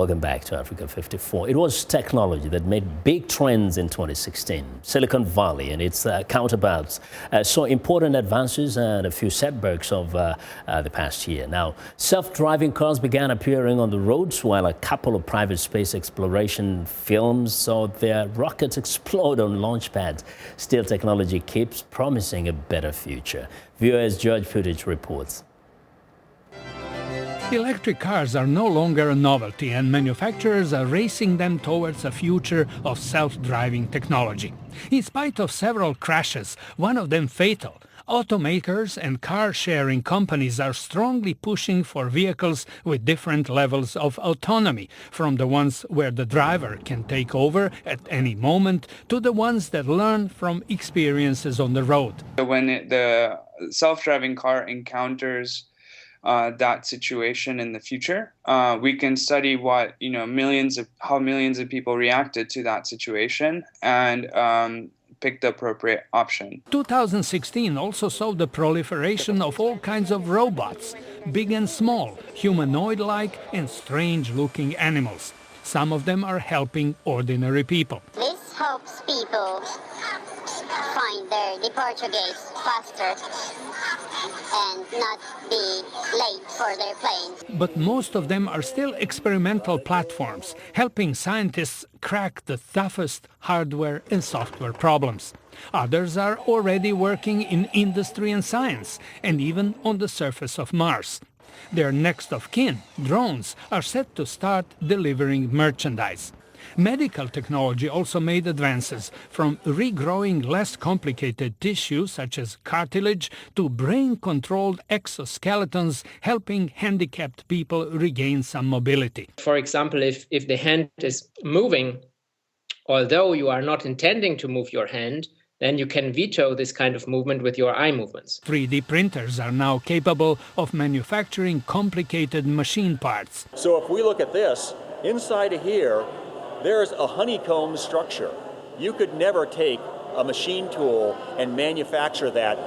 Welcome back to Africa 54. It was technology that made big trends in 2016. Silicon Valley and its counterparts saw important advances and a few setbacks of the past year. Now, self-driving cars began appearing on the roads, while a couple of private space exploration films saw their rockets explode on launch pads. Still, technology keeps promising a better future. Viewers, George Putic reports. Electric cars are no longer a novelty, and manufacturers are racing them towards a future of self-driving technology. In spite of several crashes, one of them fatal, automakers and car-sharing companies are strongly pushing for vehicles with different levels of autonomy, from the ones where the driver can take over at any moment to the ones that learn from experiences on the road. When the self-driving car encounters that situation in the future, we can study what how millions of people reacted to that situation and pick the appropriate option. 2016 also saw the proliferation of all kinds of robots, big and small, humanoid-like and strange-looking animals. Some of them are helping ordinary people. This helps people find their departure gates faster and not be late for their planes. But most of them are still experimental platforms, helping scientists crack the toughest hardware and software problems. Others are already working in industry and science, and even on the surface of Mars. Their next of kin, drones, are set to start delivering merchandise. Medical technology also made advances, from regrowing less complicated tissue such as cartilage to brain-controlled exoskeletons, helping handicapped people regain some mobility. For example, if the hand is moving, although you are not intending to move your hand, then you can veto this kind of movement with your eye movements. 3D printers are now capable of manufacturing complicated machine parts. So if we look at this, inside of here, there's a honeycomb structure. You could never take a machine tool and manufacture that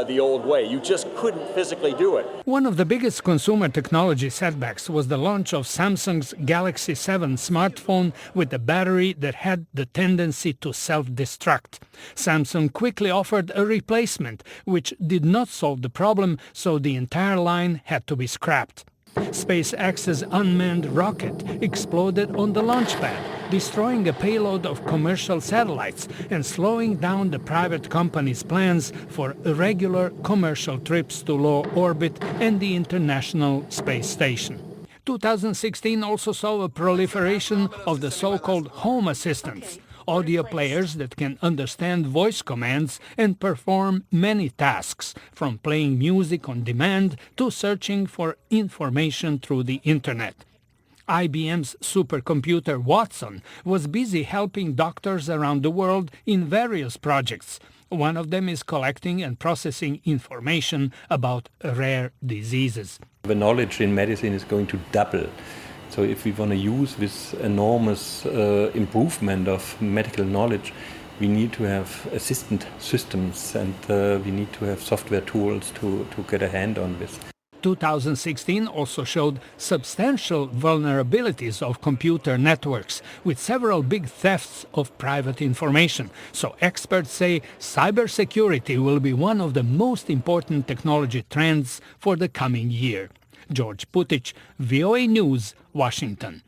the old way. You just couldn't physically do it. One of the biggest consumer technology setbacks was the launch of Samsung's Galaxy 7 smartphone with a battery that had the tendency to self-destruct. Samsung quickly offered a replacement, which did not solve the problem, so the entire line had to be scrapped. SpaceX's unmanned rocket exploded on the launch pad, destroying a payload of commercial satellites and slowing down the private company's plans for irregular commercial trips to low orbit and the International Space Station. 2016 also saw a proliferation of the so-called home assistants, audio players that can understand voice commands and perform many tasks, from playing music on demand to searching for information through the internet. IBM's supercomputer Watson was busy helping doctors around the world in various projects. One of them is collecting and processing information about rare diseases. The knowledge in medicine is going to double. So if we want to use this enormous improvement of medical knowledge, we need to have assistant systems and we need to have software tools to get a hand on this. 2016 also showed substantial vulnerabilities of computer networks, with several big thefts of private information. So experts say cybersecurity will be one of the most important technology trends for the coming year. George Putic, VOA News, Washington.